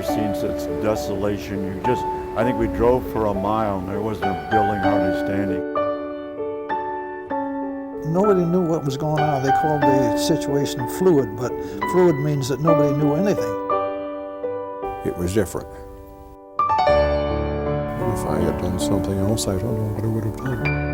never seen such desolation. I think we drove for a mile and there wasn't a building hardly standing. Nobody knew what was going on. They called the situation fluid, but fluid means that nobody knew anything. It was different. If I had done something else, I don't know what I would have done.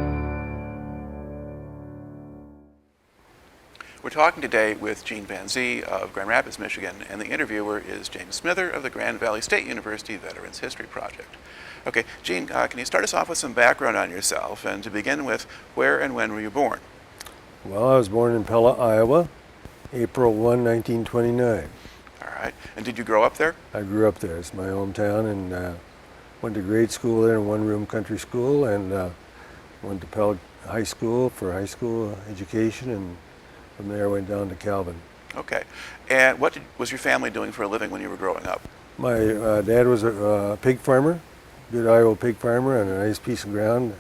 We're talking today with Gene Van Zee of Grand Rapids, Michigan, and the interviewer is James Smither of the Grand Valley State University Veterans History Project. Okay, Gene, can you start us off with some background on yourself, and to begin with, where and when were you born? Well, I was born in Pella, Iowa, April 1, 1929. All right, and did you grow up there? I grew up there. It's my hometown, and went to grade school there in one-room country school, and went to Pella High School for high school education, and from there I went down to Calvin. Okay, and what was your family doing for a living when you were growing up? My dad was a pig farmer, good Iowa pig farmer on a nice piece of ground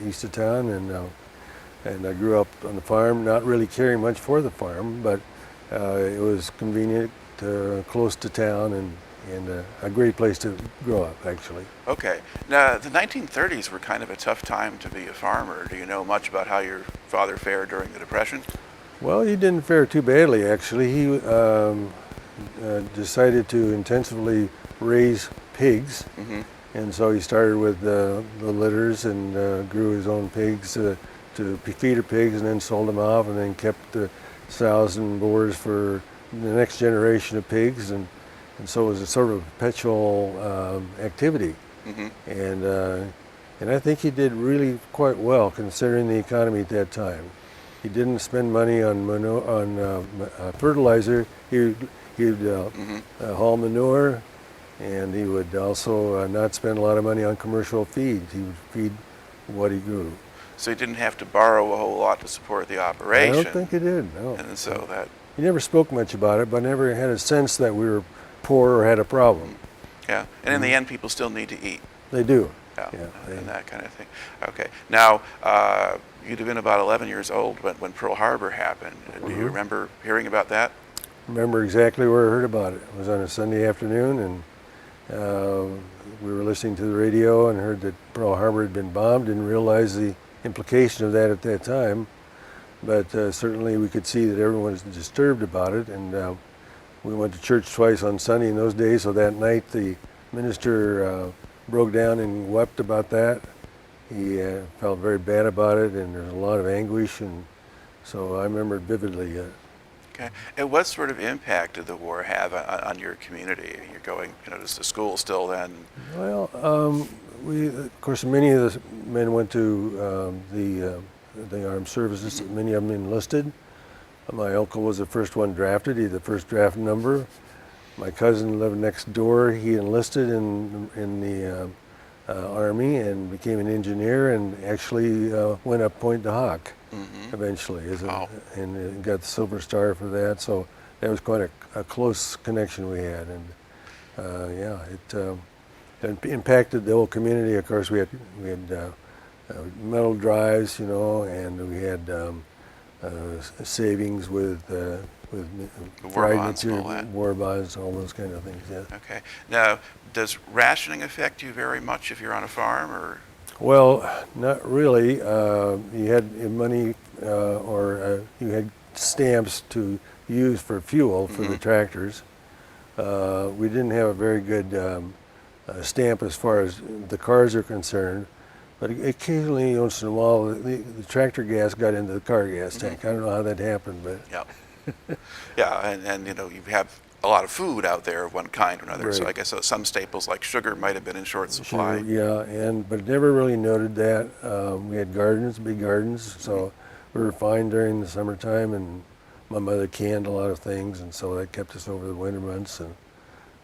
east of town, and I grew up on the farm, not really caring much for the farm, but it was convenient, close to town, and a great place to grow up, actually. Okay. Now, the 1930s were kind of a tough time to be a farmer. Do you know much about how your father fared during the Depression? Well, he didn't fare too badly, actually. He decided to intensively raise pigs, and so he started with the litters and grew his own pigs to feeder pigs, and then sold them off, and then kept the sows and boars for the next generation of pigs, and so it was a sort of perpetual activity. And I think he did really quite well considering the economy at that time. He didn't spend money on fertilizer. He'd haul manure, and he would also not spend a lot of money on commercial feeds. He would feed what he grew. So he didn't have to borrow a whole lot to support the operation. I don't think he did, no. And so that... He never spoke much about it, but never had a sense that we were poor or had a problem. Yeah, and in the end, people still need to eat. They do. Yeah, and that kind of thing. Okay, now, you'd have been about 11 years old when Pearl Harbor happened. Do you remember hearing about that? Remember exactly where I heard about it. It was on a Sunday afternoon, and we were listening to the radio and heard that Pearl Harbor had been bombed. Didn't realize the implication of that at that time, but certainly we could see that everyone was disturbed about it, and we went to church twice on Sunday in those days, so that night the minister broke down and wept about that. He felt very bad about it, and there's a lot of anguish, and so I remember it vividly. Okay, and what sort of impact did the war have on your community? You're going, to school still then? Well, of course, many of the men went to the armed services. Many of them enlisted. My uncle was the first one drafted. He had the first draft number. My cousin lived next door. He enlisted in the Army and became an engineer, and actually went up Point de Hoc eventually, and got the Silver Star for that. So that was quite a close connection we had, and it impacted the whole community. Of course, we had metal drives, and we had savings with war bonds and all that. War bonds, all those kind of things. Yeah. Okay. Now, does rationing affect you very much if you're on a farm, or? Well, not really. You had money, or you had stamps to use for fuel for the tractors. We didn't have a very good stamp as far as the cars are concerned, but occasionally, once in a while, the tractor gas got into the car gas tank. I don't know how that happened, but yeah, and you have a lot of food out there of one kind or another. Right. So I guess some staples like sugar might have been in short supply. Sure, yeah, but never really noted that. We had gardens, big gardens, so we were fine during the summertime, and my mother canned a lot of things, and so that kept us over the winter months. And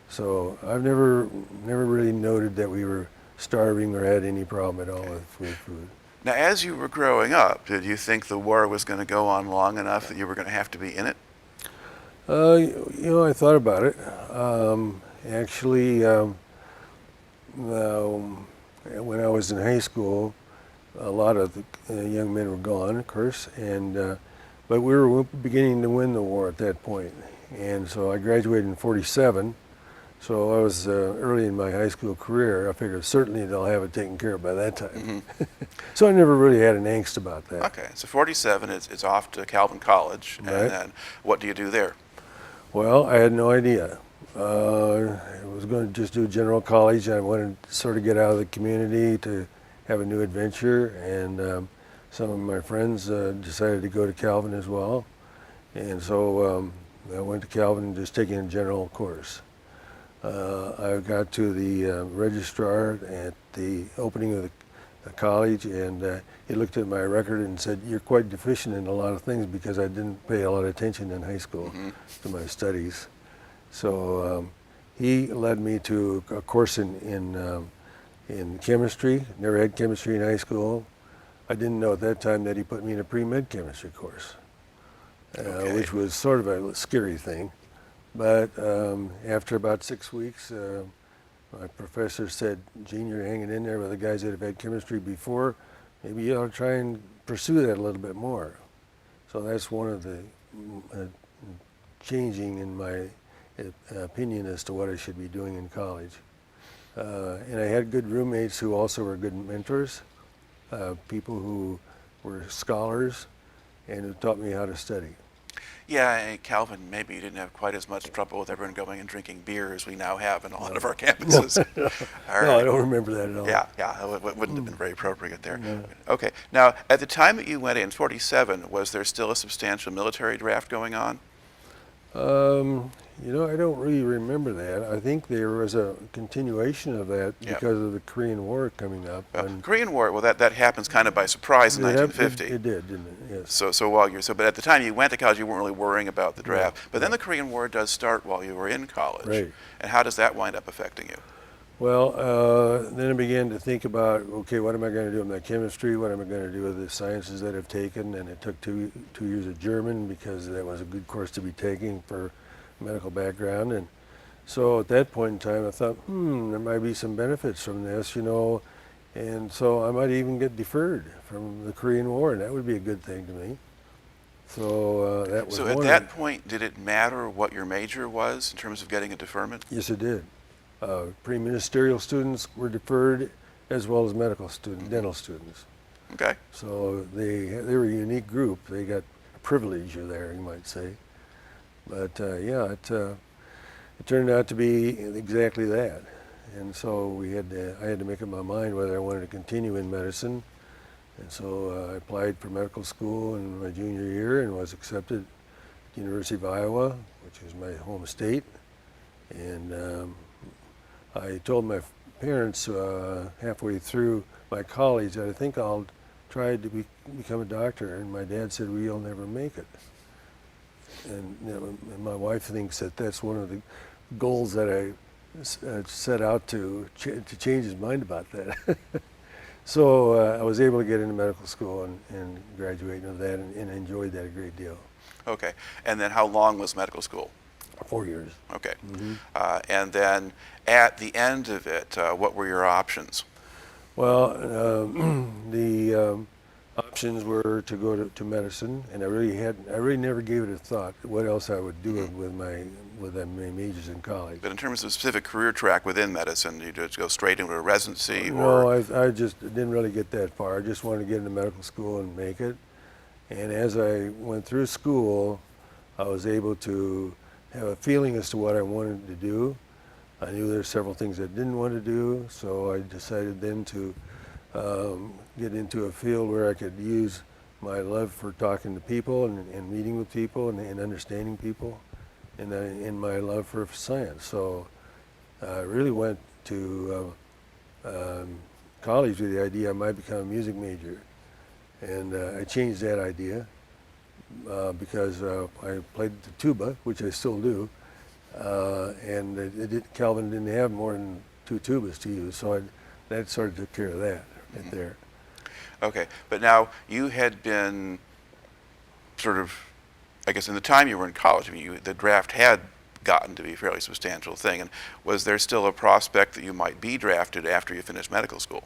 so I've never really noted that we were starving or had any problem at all with food. Now, as you were growing up, did you think the war was going to go on long enough that you were going to have to be in it? I thought about it. Actually, when I was in high school, a lot of the young men were gone, of course, but we were beginning to win the war at that point. And so I graduated in '47, So I was early in my high school career. I figured certainly they'll have it taken care of by that time. So I never really had an angst about that. Okay, so 47, it's off to Calvin College, and Right. then what do you do there? Well, I had no idea. I was going to just do general college. I wanted to sort of get out of the community to have a new adventure, and some of my friends decided to go to Calvin as well. And so I went to Calvin just taking a general course. I got to the registrar at the opening of the college, and he looked at my record and said, "You're quite deficient in a lot of things," because I didn't pay a lot of attention in high school to my studies. So he led me to a course in chemistry. Never had chemistry in high school. I didn't know at that time that he put me in a pre-med chemistry course, Okay. which was sort of a scary thing. But after about 6 weeks, my professor said, "Gene, you're hanging in there with the guys that have had chemistry before. Maybe you ought to try and pursue that a little bit more." So that's one of the changing in my opinion as to what I should be doing in college. And I had good roommates who also were good mentors, people who were scholars and who taught me how to study. Yeah, and Calvin, maybe you didn't have quite as much trouble with everyone going and drinking beer as we now have in a lot of our campuses. All No, I right. don't remember that at all. Yeah, it wouldn't have been very appropriate there. Okay, now at the time that you went in, 47, was there still a substantial military draft going on? I don't really remember that. I think there was a continuation of that Yeah. because of the Korean War coming up. and Korean War, well, that happens kind of by surprise in it hap- 1950. It did, didn't it? Yes. But at the time you went to college, you weren't really worrying about the draft. But then the Korean War does start while you were in college. Right. And how does that wind up affecting you? Well, then I began to think about, okay, what am I going to do with my chemistry? What am I going to do with the sciences that I've taken? And it took two years of German because that was a good course to be taking for medical background. And so at that point in time, I thought, there might be some benefits from this, and so I might even get deferred from the Korean War, and that would be a good thing to me. So that was So at one that of the- point, did it matter what your major was in terms of getting a deferment? Yes, it did. Pre-ministerial students were deferred, as well as medical students, dental students. Okay. So they were a unique group. They got a privilege there, you might say. But it turned out to be exactly that. And so I had to make up my mind whether I wanted to continue in medicine. And so I applied for medical school in my junior year and was accepted at the University of Iowa, which is my home state. And I told my parents halfway through my college that I think I'll try to become a doctor. And my dad said, "Well, you'll never make it." And and my wife thinks that that's one of the goals that I set out to change his mind about that. So I was able to get into medical school and graduate into that and enjoyed that a great deal. Okay. And then how long was medical school? 4 years. Okay. And then at the end of it, what were your options? Well, the options were to go to medicine, and I really never gave it a thought what else I would do with my majors in college. But in terms of specific career track within medicine, you just go straight into a residency No, or? I just didn't really get that far. I just wanted to get into medical school and make it. And as I went through school, I was able to have a feeling as to what I wanted to do. I knew there were several things I didn't want to do, so I decided then to get into a field where I could use my love for talking to people and meeting with people and understanding people, and my love for science. So I really went to college with the idea I might become a music major, and I changed that idea because I played the tuba, which I still do, and Calvin didn't have more than 2 tubas to use, so that sort of took care of that right there. Okay. But now you had been sort of, I guess in the time you were in college, I mean, the draft had gotten to be a fairly substantial thing. And was there still a prospect that you might be drafted after you finished medical school?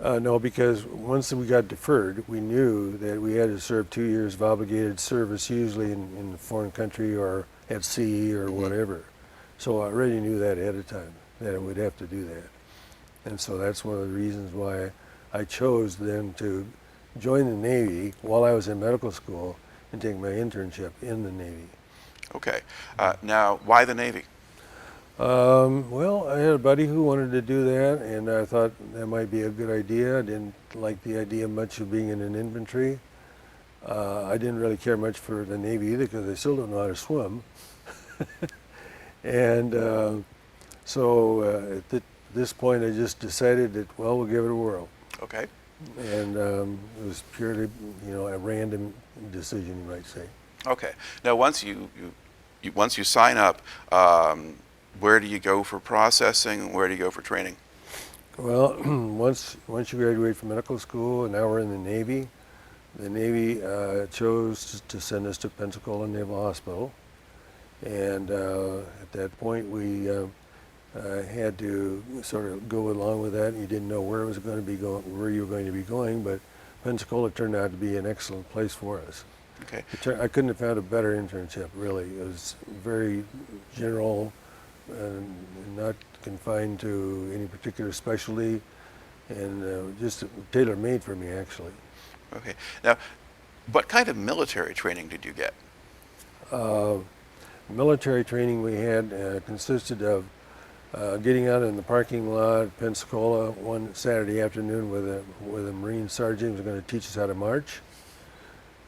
No, because once we got deferred, we knew that we had to serve 2 years of obligated service, usually in a foreign country or at sea or whatever. So I already knew that ahead of time, that I would have to do that. And so that's one of the reasons why I chose then to join the Navy while I was in medical school and take my internship in the Navy. Okay. Now, why the Navy? Well, I had a buddy who wanted to do that, and I thought that might be a good idea. I didn't like the idea much of being in an infantry. I didn't really care much for the Navy either because I still don't know how to swim. And so at this point, I just decided that, well, we'll give it a whirl. Okay. And it was purely, a random decision, you might say. Okay. Now, once you sign up, where do you go for processing? Where do you go for training? Well, once you graduate from medical school, and now we're in the Navy chose to send us to Pensacola Naval Hospital. And at that point, we had to sort of go along with that. You didn't know where it was going to be going, where you were going to be going, but Pensacola turned out to be an excellent place for us. Okay. I couldn't have found a better internship, really. It was very general and not confined to any particular specialty, and just tailor-made for me, actually. Okay. Now, what kind of military training did you get? Military training we had consisted of getting out in the parking lot at Pensacola one Saturday afternoon with a Marine sergeant who was going to teach us how to march.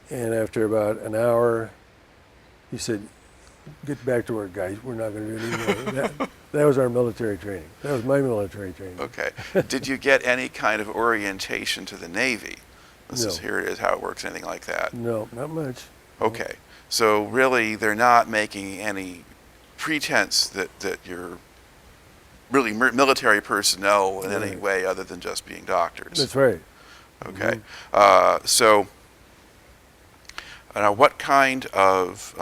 And after about an hour, he said, "Get back to work, guys. We're not going to do any more." That was our military training. That was my military training. Okay. Did you get any kind of orientation to the Navy? This is No. here it is, how it works, anything like that? No, not much. Okay. So really, they're not making any pretense that you're really military personnel in any Right. way other than just being doctors. That's right. Okay. So now, what kind of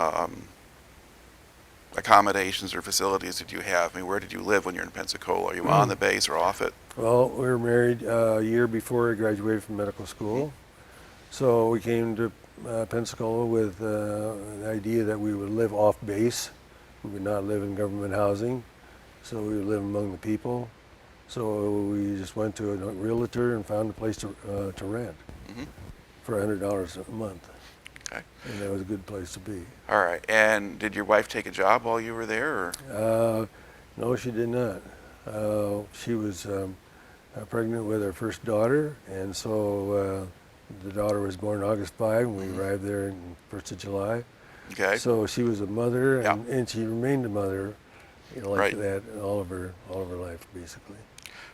accommodations or facilities did you have? I mean, where did you live when you're in Pensacola? Are you on the base or off it? Well, we were married a year before I graduated from medical school. So we came to Pensacola with the idea that we would live off base. We would not live in government housing. So we would live among the people. So we just went to a realtor and found a place to rent for $100 a month. Okay. And that was a good place to be. All right. And did your wife take a job while you were there? Or? No, she did not. She was pregnant with her first daughter, and so the daughter was born August 5, and we arrived there on 1st of July. Okay. So she was a mother, Yeah. and she remained a mother, like Right. that all of her life, basically.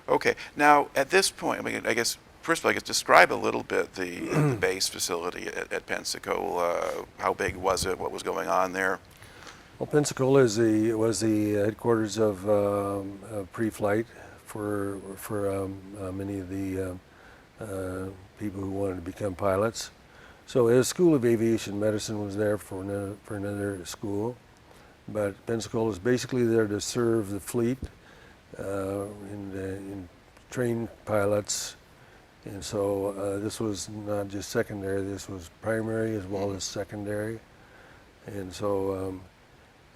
Okay. Now, at this point, I mean, I guess, first of all, describe a little bit the base facility at Pensacola. How big was it? What was going on there? Well, Pensacola was the headquarters of pre-flight for many of the people who wanted to become pilots. So a school of aviation medicine was there for another school, but Pensacola is basically there to serve the fleet and train pilots. And so this was not just secondary, this was primary as well as secondary. And so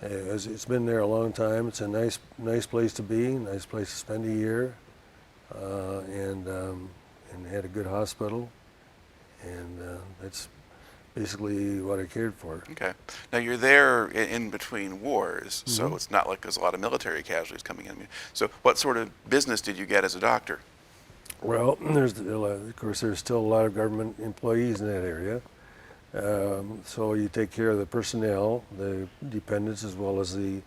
it's been there a long time. It's a nice place to be, nice place to spend a year, and had a good hospital. And that's basically what I cared for. Okay. Now, you're there in between wars, so it's not like there's a lot of military casualties coming in. So what sort of business did you get as a doctor? Well, of course, there's still a lot of government employees in that area. So you take care of the personnel, the dependents, as well as the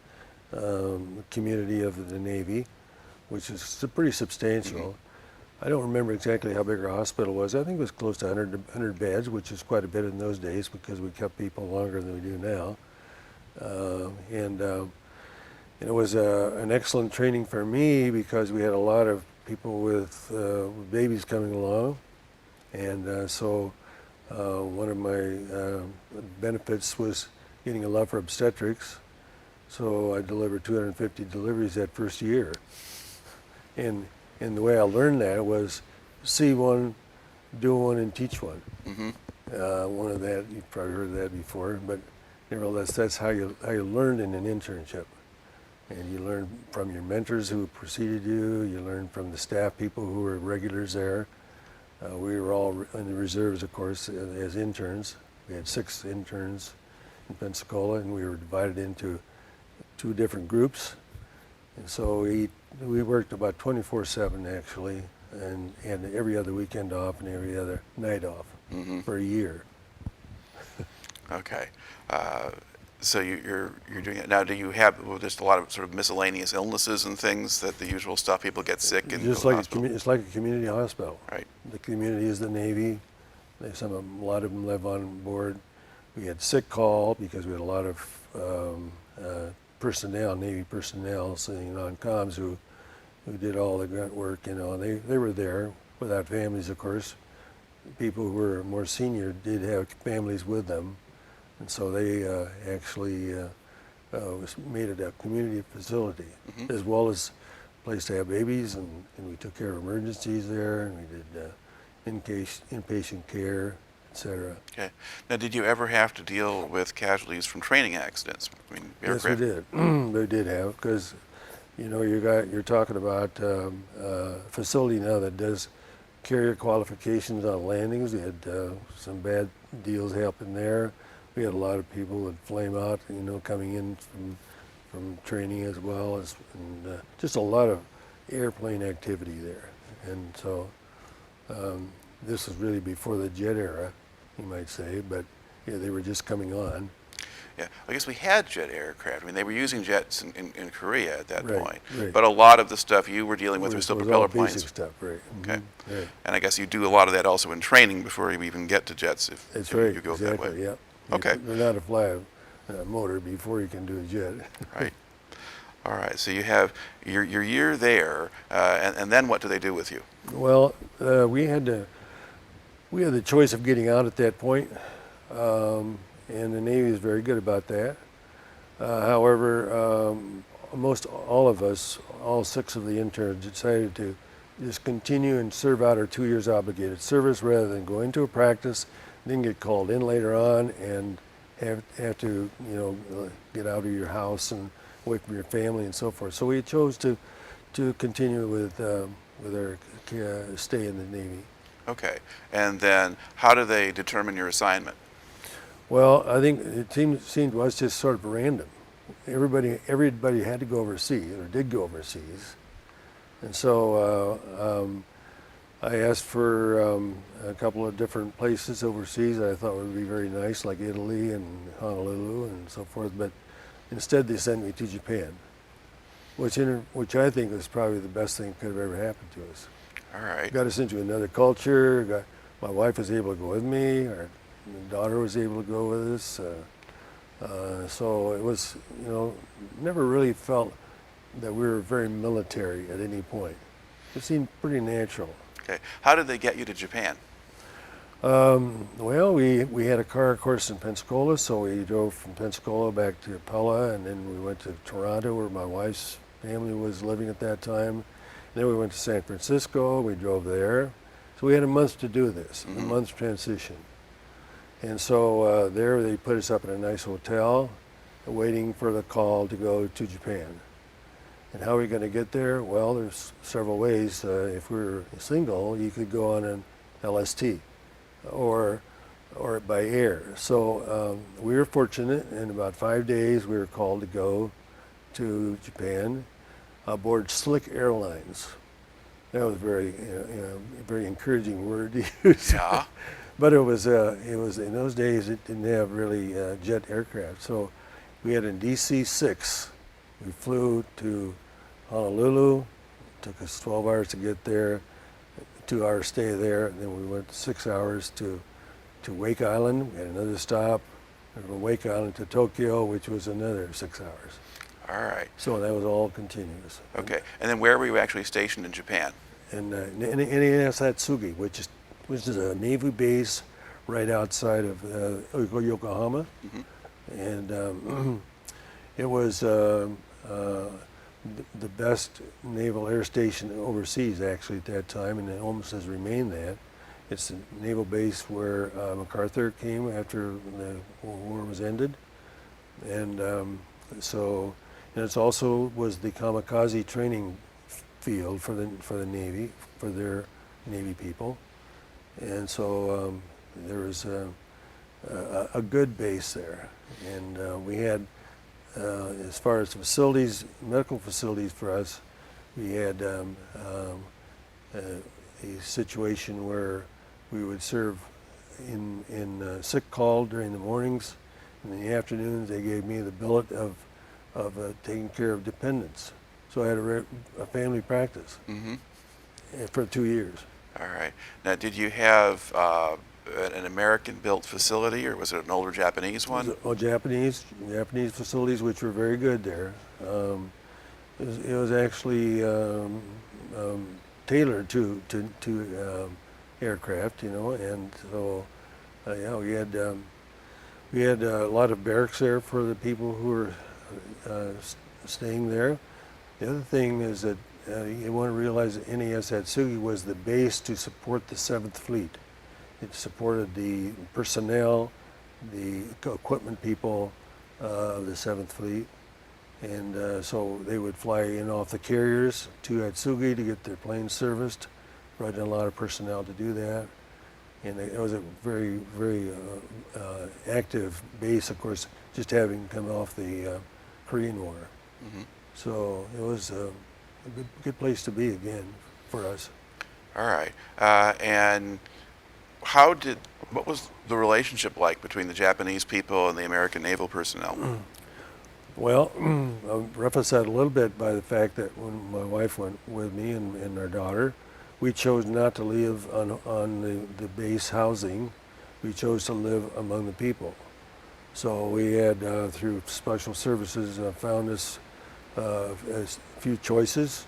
community of the Navy, which is pretty substantial. I don't remember exactly how big our hospital was. I think it was close to 100 beds, which is quite a bit in those days because we kept people longer than we do now. And it was an excellent training for me because we had a lot of people with babies coming along. And so one of my benefits was getting a love for obstetrics. So I delivered 250 deliveries that first year. And the way I learned that was see one, do one, and teach one. One of that, you've probably heard of that before, but nevertheless, that's how you learned in an internship. And you learn from your mentors who preceded you. You learn from the staff people who were regulars there. We were all in the reserves, of course, as interns. We had 6 interns in Pensacola, and we were divided into 2 different groups. And so we worked about 24/7 actually, and every other weekend off and every other night off for a year. Okay. So you're doing it now. Do you have just a lot of sort of miscellaneous illnesses and things that the usual stuff? People get sick and Just go to like the hospital? it's like a community hospital. Right. The community is the Navy. A lot of them live on board. We had sick call because we had a lot of personnel, Navy personnel, sitting on comms who did all the grunt work. You know, they were there without families, of course. People who were more senior did have families with them, and so they actually made it a community facility, as well as a place to have babies, and we took care of emergencies there, and we did inpatient care, etc. Okay. Now, did you ever have to deal with casualties from training accidents? I mean, Yes, we aircraft? did. We did have, because you know you're talking about a facility now that does carrier qualifications on landings. We had some bad deals happen there. We had a lot of people that flame out, you know, coming in from training as well as, and just a lot of airplane activity there. And so this was really before the jet era, you might say, but yeah, they were just coming on. Yeah, I guess we had jet aircraft. I mean, they were using jets in Korea at that Right, point. right. But a lot of the stuff you were dealing with was It still was propeller all planes. basic stuff, right? Okay. Right. And I guess you do a lot of that also in training before you even get to jets, if That's if right. you go Exactly. that way. Yeah. Okay. You learn how to fly a motor before you can do a jet. Right. All right. So you have your year there, and then what do they do with you? Well, we had the choice of getting out at that point, and the Navy is very good about that. However, most all of us, all 6 of the interns, decided to just continue and serve out our 2 years obligated service rather than go into a practice, then get called in later on and have to, you know, get out of your house and away from your family and so forth. So we chose to continue with our stay in the Navy. Okay. And then how do they determine your assignment? Well, I think it seemed to us just sort of random. Everybody had to go overseas, or did go overseas. And so I asked for a couple of different places overseas that I thought would be very nice, like Italy and Honolulu and so forth. But instead they sent me to Japan, which I think was probably the best thing that could have ever happened to us. All right. Got us into another culture. My wife was able to go with me. Our daughter was able to go with us. So it was, you know, never really felt that we were very military at any point. It seemed pretty natural. Okay. How did they get you to Japan? Well, we had a car, of course, in Pensacola, so we drove from Pensacola back to Pella, and then we went to Toronto, where my wife's family was living at that time. Then we went to San Francisco. We drove there. So we had a month to do this, a month's transition. And so there they put us up in a nice hotel, waiting for the call to go to Japan. And how are we going to get there? Well, there's several ways. If we were single, you could go on an LST or by air. So we were fortunate. In about 5 days, we were called to go to Japan aboard Slick Airlines. That was very encouraging word to use. Yeah. But it was in those days it didn't have really jet aircraft. So we had a DC-6. We flew to Honolulu. It took us 12 hours to get there, 2-hour stay there, and then we went 6 hours to Wake Island. We had another stop. From Wake Island to Tokyo, which was another 6 hours. All right. So that was all continuous. Okay. And then where were you actually stationed in Japan? And enlisted Atsugi, which is a Navy base right outside of Yokohama, and it was the best naval air station overseas actually at that time, and it almost has remained that. It's a naval base where MacArthur came after the war was ended, and so And it's also was the kamikaze training field for the Navy, for their Navy people. And so there was a good base there. And we had, as far as facilities, medical facilities for us, we had a situation where we would serve in sick call during the mornings. In the afternoons, they gave me the billet of taking care of dependents. So I had a family practice for 2 years. All right. Now, did you have an American-built facility, or was it an older Japanese one? Oh, Japanese facilities, which were very good there. It was actually tailored to aircraft, you know, and so yeah, we had a lot of barracks there for the people who were staying there. The other thing is that you want to realize that NAS Atsugi was the base to support the 7th Fleet. It supported the personnel, the equipment people of the 7th Fleet. And so they would fly in off the carriers to Atsugi to get their planes serviced. Brought in a lot of personnel to do that. And it was a very, very active base, of course, just having come off the Korean War. So it was a good place to be again for us. All right. And what was the relationship like between the Japanese people and the American naval personnel? Well, I'll preface that a little bit by the fact that when my wife went with me and our daughter, we chose not to live on the base housing. We chose to live among the people. So we had, through special services, found us a few choices.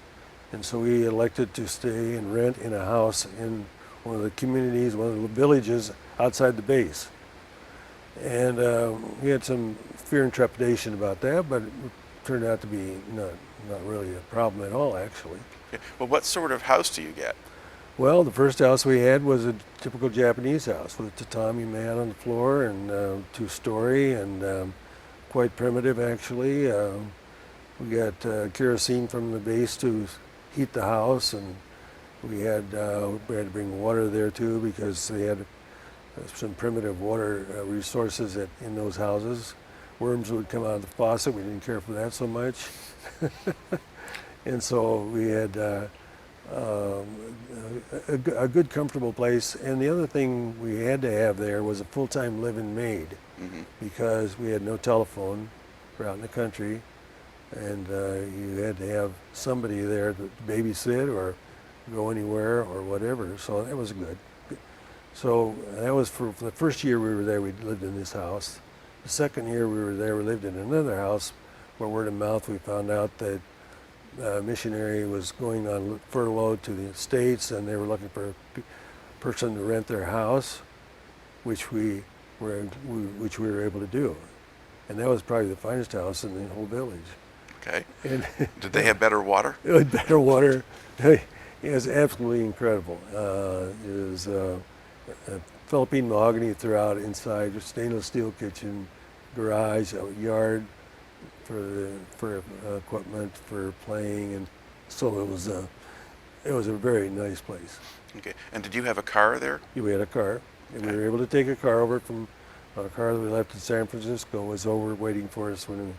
And so we elected to stay and rent in a house in one of the communities, one of the villages outside the base. And we had some fear and trepidation about that, but it turned out to be not really a problem at all, actually. Okay. Well, what sort of house do you get? Well, the first house we had was a typical Japanese house with a tatami mat on the floor and 2-story and quite primitive, actually. We got kerosene from the base to heat the house, and we had to bring water there too because they had some primitive water resources in those houses. Worms would come out of the faucet. We didn't care for that so much. And so we had a good, comfortable place. And the other thing we had to have there was a full-time live-in maid because we had no telephone. We're out in the country, and you had to have somebody there to babysit or go anywhere or whatever. So that was good. So that was for the first year we were there, we lived in this house. The second year we were there, we lived in another house where word of mouth we found out that a missionary was going on furlough to the States and they were looking for a person to rent their house, which we were able to do. And that was probably the finest house in the whole village. Okay. And did they have better water? It was better water. It was absolutely incredible. It was Philippine mahogany throughout inside, a stainless steel kitchen, garage, a yard for equipment for playing, and so it was a very nice place. Okay. And did you have a car there? We had a car, and we were able to take a car over from a car that we left in San Francisco was over waiting for us when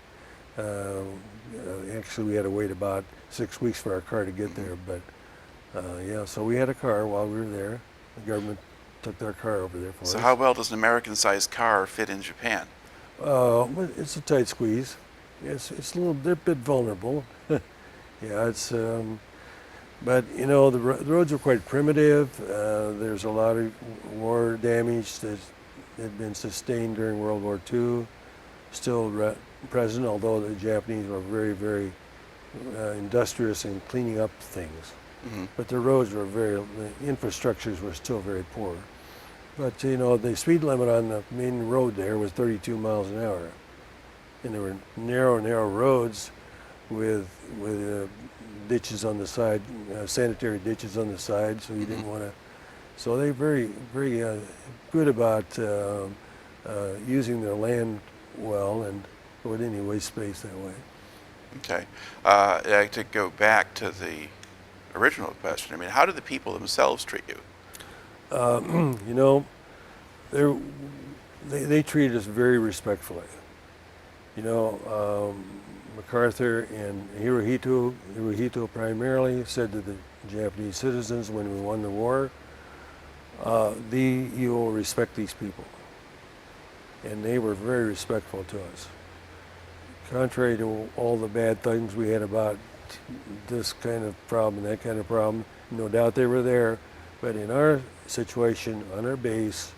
actually we had to wait about 6 weeks for our car to get there, but yeah, so we had a car while we were there. The government took their car over there for us. So how well does an American-sized car fit in Japan? It's a tight squeeze. It's a little bit vulnerable. Yeah, it's but you know the roads are quite primitive. There's a lot of war damage that had been sustained during World War II, still present. Although the Japanese were very, very industrious in cleaning up things, but the roads were the infrastructures were still very poor. But you know the speed limit on the main road there was 32 miles an hour. And there were narrow roads with ditches on the side, sanitary ditches on the side, so you didn't want to. So they're very, very good about using their land well and avoid any waste space that way. Okay. To go back to the original question, I mean, how did the people themselves treat you? You know, they're, they treated us very respectfully. You know, MacArthur and Hirohito primarily said to the Japanese citizens when we won the war, you will respect these people. And they were very respectful to us. Contrary to all the bad things we had about this kind of problem and that kind of problem, no doubt they were there, but in our situation, on our base,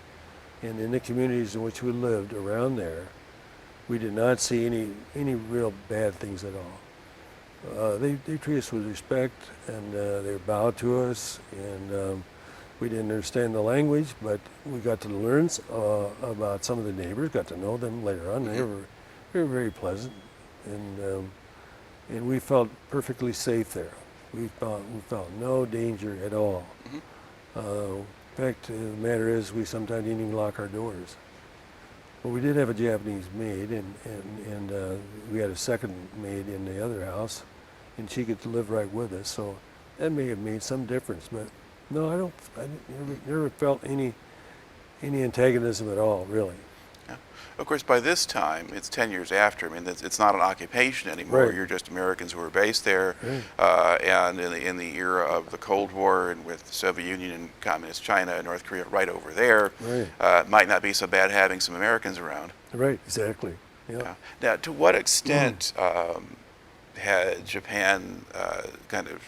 and in the communities in which we lived around there, we did not see any real bad things at all. They treated us with respect, and they bowed to us, and we didn't understand the language, but we got to learn about some of the neighbors, got to know them later on. They were very pleasant, and we felt perfectly safe there. We felt no danger at all. In fact, the matter is, we sometimes didn't even lock our doors. But we did have a Japanese maid, and we had a second maid in the other house, and she could live right with us. So that may have made some difference. But no, I never felt any antagonism at all, really. Yeah. Of course, by this time, it's 10 years after. I mean, it's not an occupation anymore. Right. You're just Americans who were based there. Right. And in the era of the Cold War, and with the Soviet Union and Communist China and North Korea right over there, Right. it might not be so bad having some Americans around. Right, exactly. Yeah. Yeah. Now, to what extent had Japan kind of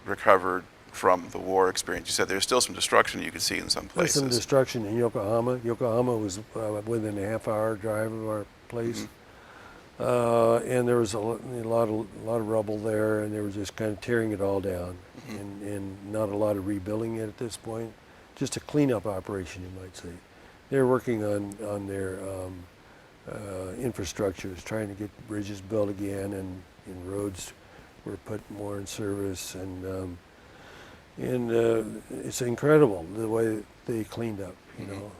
recovered from the war experience? You said there's still some destruction you could see in some There's places. some destruction in Yokohama. Yokohama was within a half-hour drive of our place, and there was a lot of rubble there, and they were just kind of tearing it all down, and not a lot of rebuilding it at this point. Just a cleanup operation, you might say. They're working on their infrastructures, trying to get bridges built again, and roads were put more in service, and it's incredible the way they cleaned up, you know.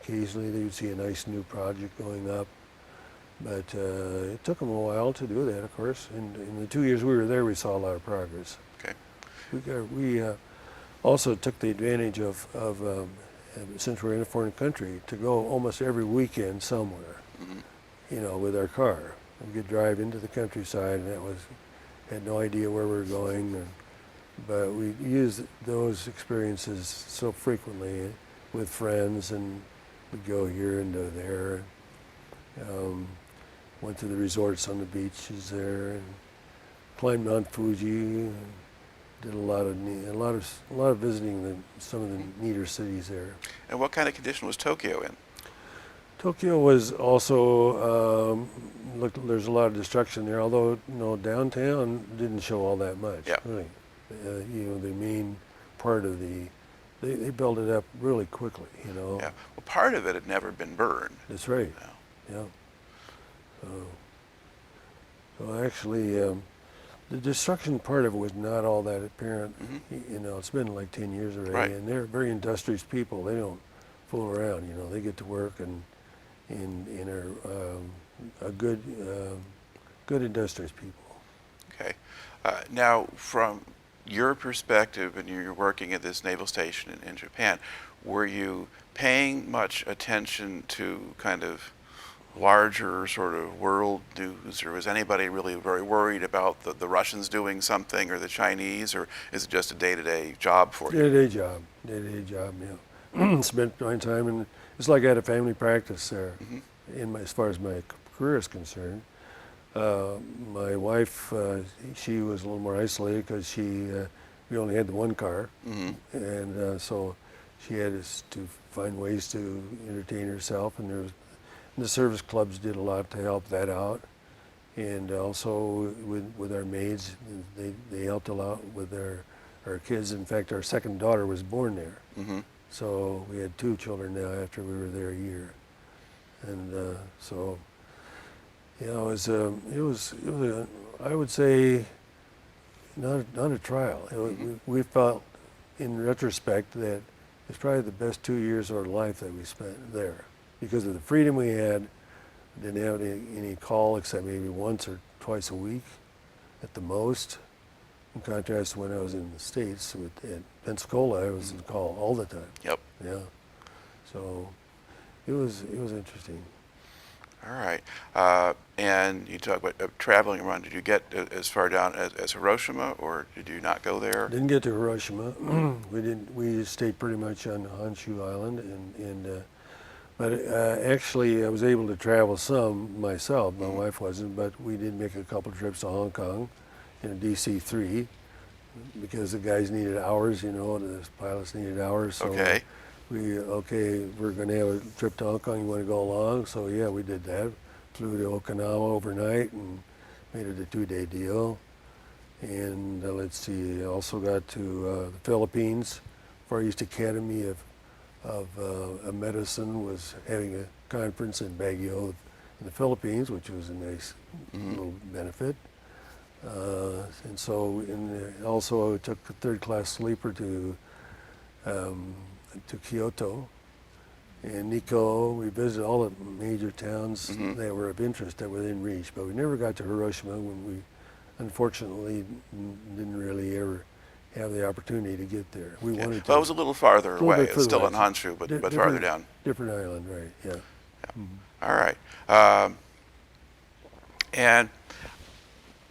Occasionally they would see a nice new project going up, but it took them a while to do that, of course. And in the 2 years we were there, we saw a lot of progress. Okay. We also took the advantage of since we're in a foreign country, to go almost every weekend somewhere, you know, with our car. We could drive into the countryside, and had no idea where we were going. But we used those experiences so frequently with friends, and we'd go here and go there. Went to the resorts on the beaches there, and climbed Mount Fuji, and did a lot of visiting some of the neater cities there. And what kind of condition was Tokyo in? Tokyo was also there's a lot of destruction there, although downtown didn't show all that much. Yeah. Really. The main part of they built it up really quickly, you know. Yeah. Well, part of it had never been burned. That's right. Yeah. Yeah. So actually, the destruction part of it was not all that apparent. You know, it's been like 10 years already, Right. and they're very industrious people. They don't fool around. You know, they get to work and are a good industrious people. Okay. Now, from your perspective, and you're working at this naval station in Japan, were you paying much attention to kind of larger sort of world news, or was anybody really very worried about the Russians doing something, or the Chinese, or is it just a day-to-day job for you? Day-to-day job, yeah. Spent my time, and it's like I had a family practice there, as far as my career is concerned. My wife, she was a little more isolated because we only had the one car, and so she had to find ways to entertain herself, and the service clubs did a lot to help that out, and also with our maids, they helped a lot with our kids. In fact, our second daughter was born there, so we had 2 children now after we were there a year, and so. You know, it was I would say, not a trial. We felt, in retrospect, that it's probably the best 2 years of our life that we spent there, because of the freedom we had. Didn't have any call except maybe once or twice a week at the most. In contrast to when I was in the States at Pensacola, I was in call all the time. Yep. Yeah. So it was interesting. All right. And you talk about traveling around. Did you get as far down as Hiroshima, or did you not go there? Didn't get to Hiroshima. We didn't. We stayed pretty much on Honshu Island, but actually I was able to travel some myself. My wife wasn't, but we did make a couple trips to Hong Kong in a DC-3 because the guys needed hours. You know, the pilots needed hours. So Okay. we're going to have a trip to Hong Kong. You want to go along? So yeah, we did that. Flew to Okinawa overnight and made it a 2-day deal. And let's see, also got to the Philippines. Far East Academy of Medicine was having a conference in Baguio in the Philippines, which was a nice little benefit. And so also I took a third-class sleeper to Kyoto and Nikko. We visited all the major towns that were of interest, that were within reach, but we never got to Hiroshima when we unfortunately didn't really ever have the opportunity to get there. We wanted to. Well, it was a little farther little away. bit It's still further on away. Honshu, but Different- farther down. Different island, right, yeah. All right. And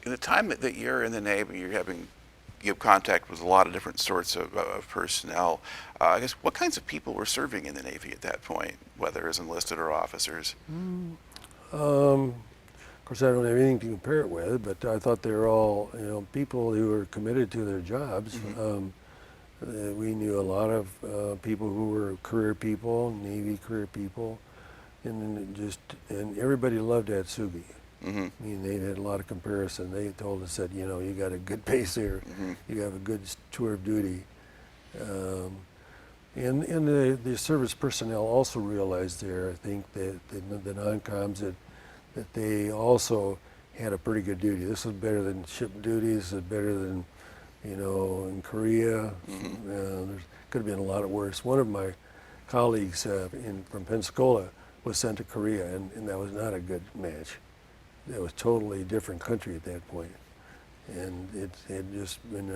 in the time that you're in the Navy, you have contact with a lot of different sorts of personnel. I guess what kinds of people were serving in the Navy at that point, whether as enlisted or officers? Of course, I don't have anything to compare it with, but I thought they were all, people who were committed to their jobs. We knew a lot of people who were career people, Navy career people, and everybody loved Atsugi. I mean, they had a lot of comparison. They told us that, you got a good base here, you have a good tour of duty. And the service personnel also realized there, I think, that the non-coms, that they also had a pretty good duty. This was better than ship duty. This is better than, in Korea. There could have been a lot worse. One of my colleagues from Pensacola was sent to Korea, and that was not a good match. That was totally different country at that point, and it had just been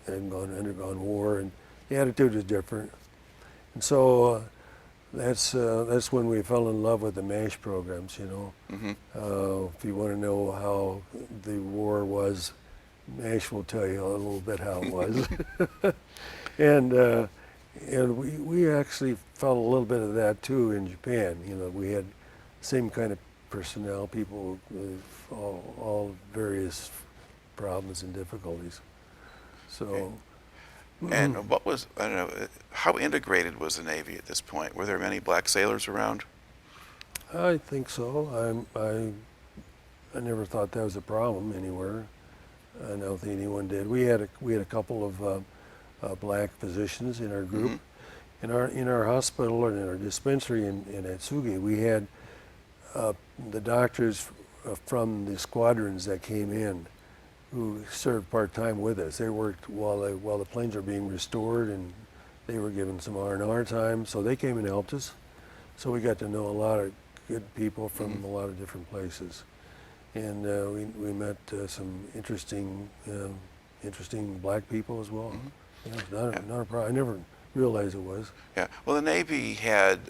undergone war, and the attitude was different. And so that's when we fell in love with the MASH programs. If you want to know how the war was, MASH will tell you a little bit how it was. and we actually felt a little bit of that too in Japan. We had the same kind of personnel, people with all various problems and difficulties. So. And what was, I don't know, how integrated was the Navy at this point? Were there many black sailors around? I think so. I never thought that was a problem anywhere. I don't think anyone did. We had a couple of black physicians in our group. In our hospital and in our dispensary in Atsugi, we had the doctors from the squadrons that came in who served part-time with us. They worked while the planes were being restored, and they were given some R&R time, so they came and helped us. So we got to know a lot of good people from a lot of different places. And we met some interesting black people as well. It was not a problem. I never realized it was. Yeah. Well, the Navy had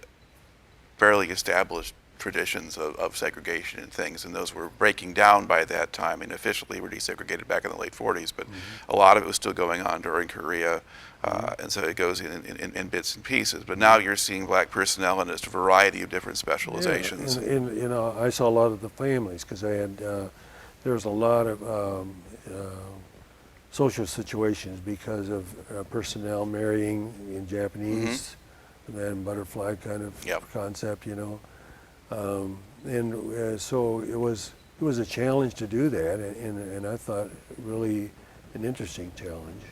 fairly established traditions of segregation and things, and those were breaking down by that time, and officially were desegregated back in the late 40s, but a lot of it was still going on during Korea, and so it goes in bits and pieces. But now you're seeing black personnel in just a variety of different specializations. Yeah, and I saw a lot of the families, because I had there was a lot of social situations because of personnel marrying in Japanese, the man butterfly kind of concept, so it was a challenge to do that, and I thought really an interesting challenge,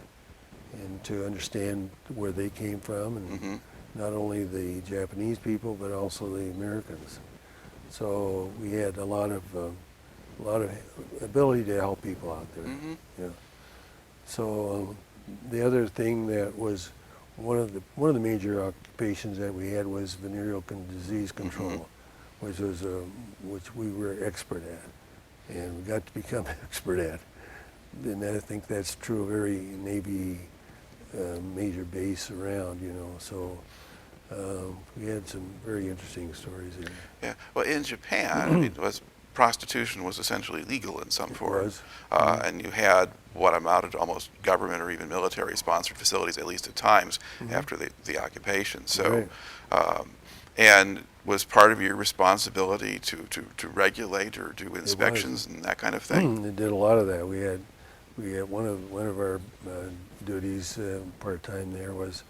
and to understand where they came from, and not only the Japanese people but also the Americans. So we had a lot of ability to help people out there. Yeah. So the other thing that was one of the major occupations that we had was venereal disease control, which we were expert at. and we got to become expert at. And I think that's true of every Navy major base around, you know. So we had some very interesting stories in there. Yeah. Well, in Japan, I mean, prostitution was essentially legal in some form. Was. And you had what amounted to almost government or even military-sponsored facilities, at least at times, after the occupation. So, Right. and was part of your responsibility to regulate or do inspections and that kind of thing? They did a lot of that. We had one of our duties part-time there was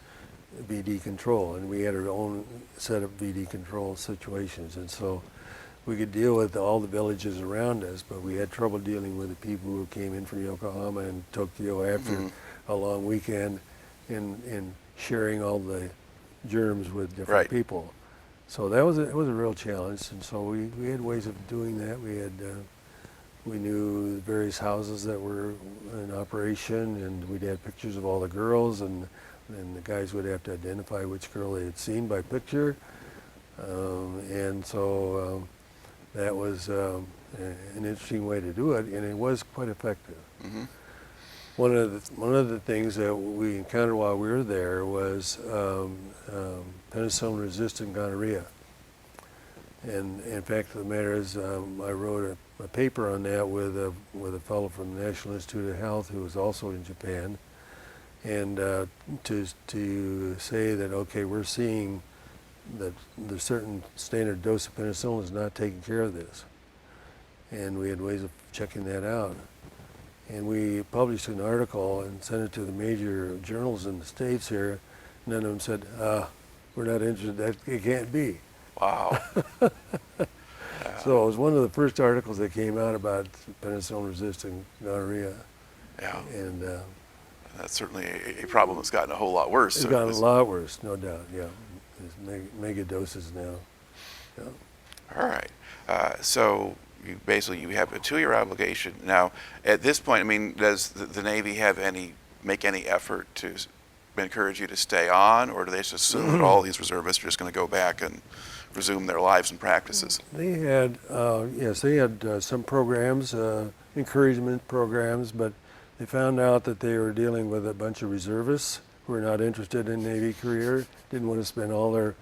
VD control, and we had our own set of VD control situations, and so we could deal with all the villages around us, but we had trouble dealing with the people who came in from Yokohama and Tokyo after a long weekend and sharing all the germs with different Right. people. So that was it was a real challenge, and so we had ways of doing that. We knew the various houses that were in operation, and we'd had pictures of all the girls, and the guys would have to identify which girl they had seen by picture, and so that was an interesting way to do it, and it was quite effective. One of the things that we encountered while we were there was penicillin-resistant gonorrhea. And in fact, the matter is, I wrote a paper on that with a fellow from the National Institute of Health who was also in Japan, and to say that okay, we're seeing that the certain standard dose of penicillin is not taking care of this, and we had ways of checking that out. And we published an article and sent it to the major journals in the States here. None of them said, we're not interested, that it can't be. Wow. So it was one of the first articles that came out about penicillin-resistant gonorrhea. Yeah. And That's certainly a problem that's gotten a whole lot worse. it's So gotten was- a lot worse, no doubt, yeah. There's mega doses now. Yeah. All right. So you have a 2-year obligation. Now, at this point, I mean, does the Navy make any effort to encourage you to stay on, or do they just assume that all these reservists are just going to go back and resume their lives and practices? They had, yes, they had some programs, encouragement programs, but they found out that they were dealing with a bunch of reservists who were not interested in Navy career, didn't want to spend all their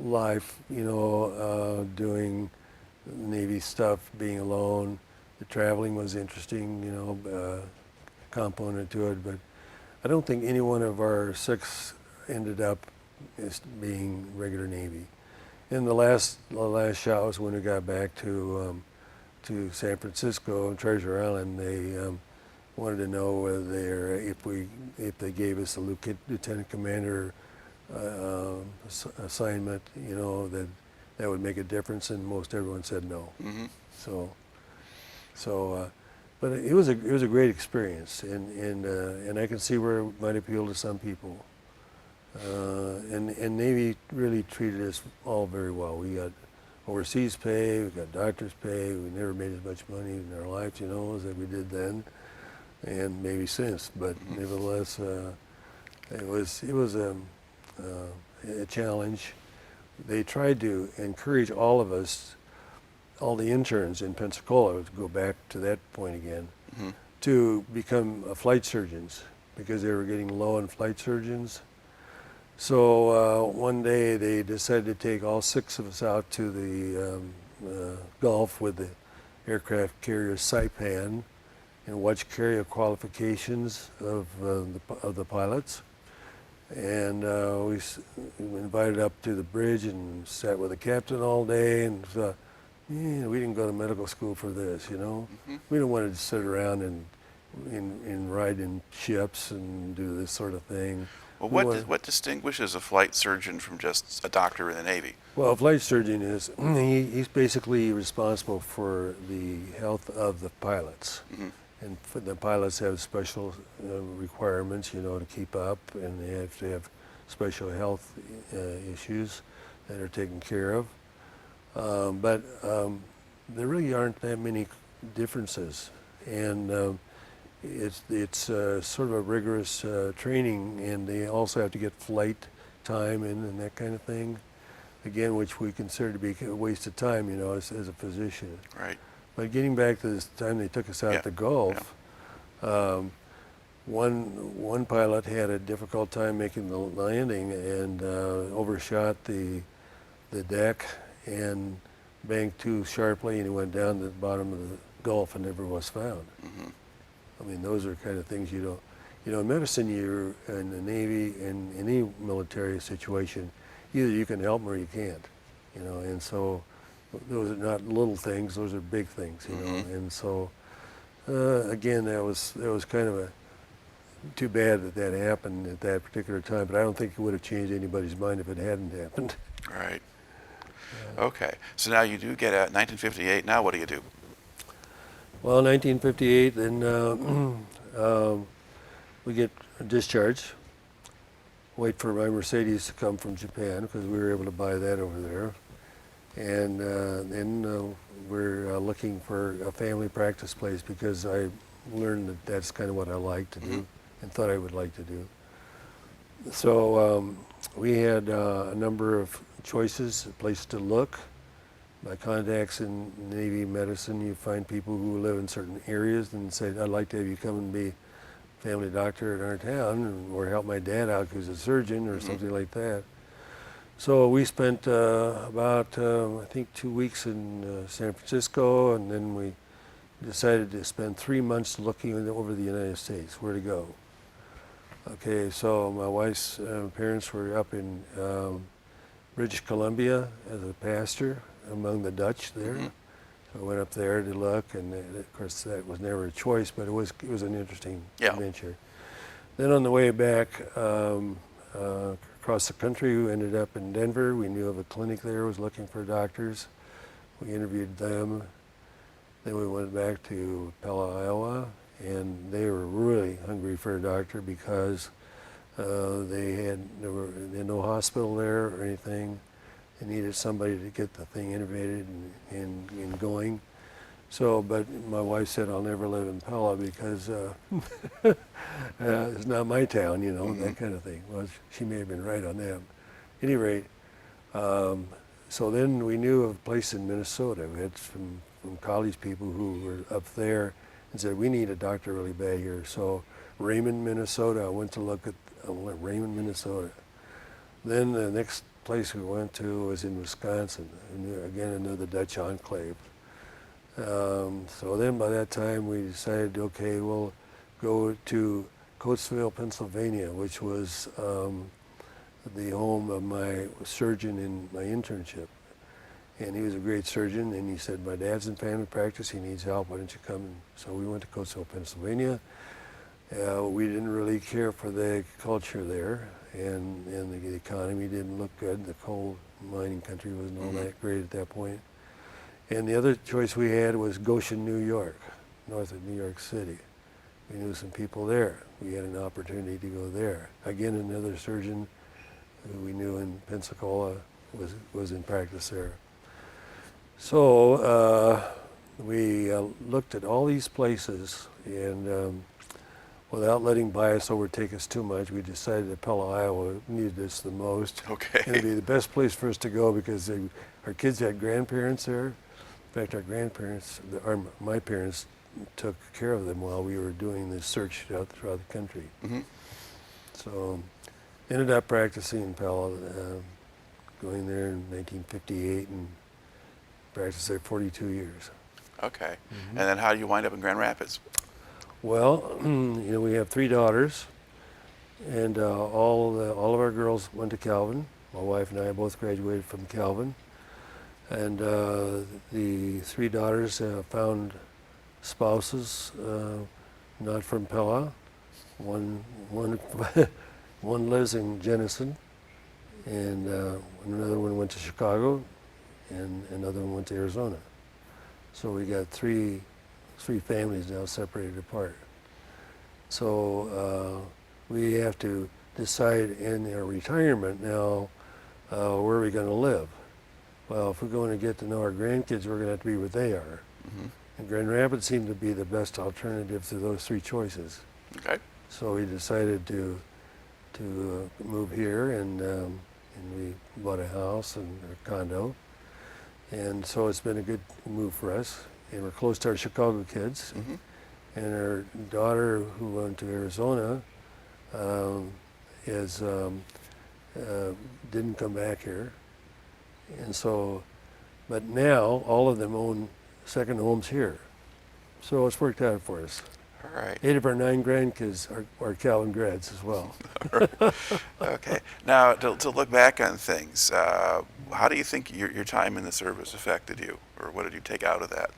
life, you know, doing Navy stuff, being alone. The traveling was interesting, you know, component to it, but I don't think any one of our 6 ended up as being regular Navy. And the last shot was when we got back to San Francisco and Treasure Island. They wanted to know whether if they gave us a lieutenant commander assignment, you know, that would make a difference, and most everyone said no. But it was a great experience, and I can see where it might appeal to some people. And Navy really treated us all very well. We got overseas pay, we got doctor's pay. We never made as much money in our lives, you know, as we did then, and maybe since. But nevertheless, it was a challenge. They tried to encourage all of us, all the interns in Pensacola, to go back to that point again, to become flight surgeons, because they were getting low on flight surgeons. So one day they decided to take all 6 of us out to the Gulf with the aircraft carrier Saipan and watch carrier qualifications of the pilots. And we invited up to the bridge and sat with the captain all day, and thought, we didn't go to medical school for this, you know. We don't want to sit around and ride in ships and do this sort of thing. Well, what distinguishes a flight surgeon from just a doctor in the Navy? Well, a flight surgeon is, he's basically responsible for the health of the pilots. And the pilots have special requirements, you know, to keep up, and they have to have special health issues that are taken care of. But there really aren't that many differences, and it's sort of a rigorous training, and they also have to get flight time and that kind of thing, again, which we consider to be a waste of time, you know, as a physician. Right. But getting back to this time they took us out Yeah. the Gulf, one pilot had a difficult time making the landing and overshot the deck and banked too sharply, and he went down to the bottom of the Gulf and never was found. Mm-hmm. I mean, those are kind of things you don't. In medicine, you're in the Navy, in any military situation, either you can help them or you can't. And so those are not little things; those are big things. Mm-hmm. And so again, that was kind of too bad that happened at that particular time. But I don't think it would have changed anybody's mind if it hadn't happened. Right. Okay. So now you do get out 1958. Now what do you do? Well, 1958, then we get discharged. Wait for my Mercedes to come from Japan because we were able to buy that over there. And then we're looking for a family practice place because I learned that that's kind of what I like to do and thought I would like to do. So we had a number of choices, a place to look. My contacts in Navy medicine, you find people who live in certain areas and say, I'd like to have you come and be family doctor at our town or help my dad out who's a surgeon or something like that. So we spent about, I think, 2 weeks in San Francisco, and then we decided to spend 3 months looking over the United States, where to go. Okay, so my wife's parents were up in British Columbia as a pastor among the Dutch there. So I went up there to look, and of course that was never a choice, but it was an interesting adventure. Then on the way back across the country, we ended up in Denver. We knew of a clinic there was looking for doctors. We interviewed them. Then we went back to Pella, Iowa, and they were really hungry for a doctor because they had no hospital there or anything. They needed somebody to get the thing innovated and going. So, but my wife said, I'll never live in Pella because it's not my town, that kind of thing. Well, she may have been right on that. At any rate, so then we knew of a place in Minnesota. We had some college people who were up there and said, we need a doctor really bad here. So Raymond, Minnesota, I went to look at Raymond, Minnesota. Then the next place we went to was in Wisconsin, and again another Dutch enclave. So then by that time we decided, okay, we'll go to Coatesville, Pennsylvania, which was the home of my surgeon in my internship. And he was a great surgeon, and he said, my dad's in family practice, he needs help, why don't you come? So we went to Coatesville, Pennsylvania. We didn't really care for the culture there, and the economy didn't look good. The coal mining country wasn't all that great at that point. And the other choice we had was Goshen, New York, north of New York City. We knew some people there. We had an opportunity to go there. Again, another surgeon who we knew in Pensacola was in practice there. So we looked at all these places, and without letting bias overtake us too much, we decided that Pella, Iowa needed us the most. Okay. And it'd be the best place for us to go because our kids had grandparents there. In fact, our grandparents, my parents, took care of them while we were doing this search throughout the country. So ended up practicing in Pella, going there in 1958 and practiced there 42 years. Okay. And then how do you wind up in Grand Rapids? Well, we have 3 daughters, and all of our girls went to Calvin. My wife and I both graduated from Calvin, and the 3 daughters found spouses, not from Pella. One lives in Jenison, and another one went to Chicago, and another one went to Arizona. So we got three families now separated apart. So we have to decide in our retirement now where are we going to live. Well, if we're going to get to know our grandkids, we're going to have to be where they are. And Grand Rapids seemed to be the best alternative to those 3 choices. Okay. So we decided to move here, and we bought a house and a condo. And so it's been a good move for us. and we're close to our Chicago kids. Mhm. And our daughter, who went to Arizona, is didn't come back here, and so, but now all of them own second homes here, so it's worked out for us. All right. 8 of our 9 grandkids are Calvin grads as well. Okay. Now, to look back on things, how do you think your time in the service affected you, or what did you take out of that?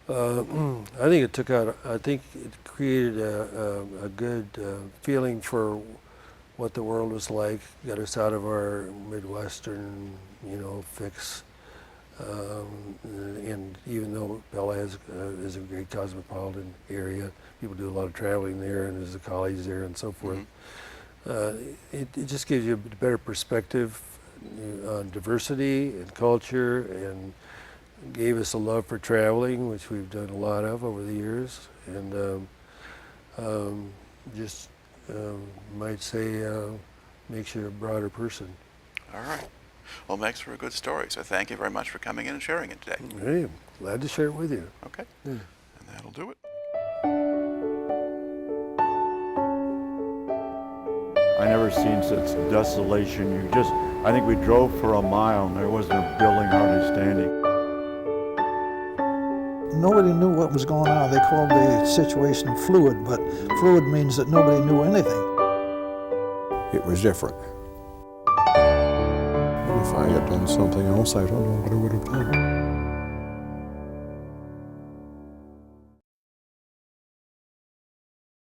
I think it took out. I think it created a good feeling for what the world was like. Got us out of our Midwestern, fix. And even though Pella is a great cosmopolitan area, people do a lot of traveling there, and there's a college there and so forth. It just gives you a better perspective on diversity and culture, and gave us a love for traveling, which we've done a lot of over the years, and might say makes you a broader person. All right. Well, makes for a good story. So thank you very much for coming in and sharing it today. Hey, glad to share it with you. Okay. Yeah. And that'll do it. I never seen such desolation. I think we drove for a mile and there wasn't a building hardly standing. Nobody knew what was going on. They called the situation fluid, but fluid means that nobody knew anything. It was different. If I had done something else, I don't know what I would have done.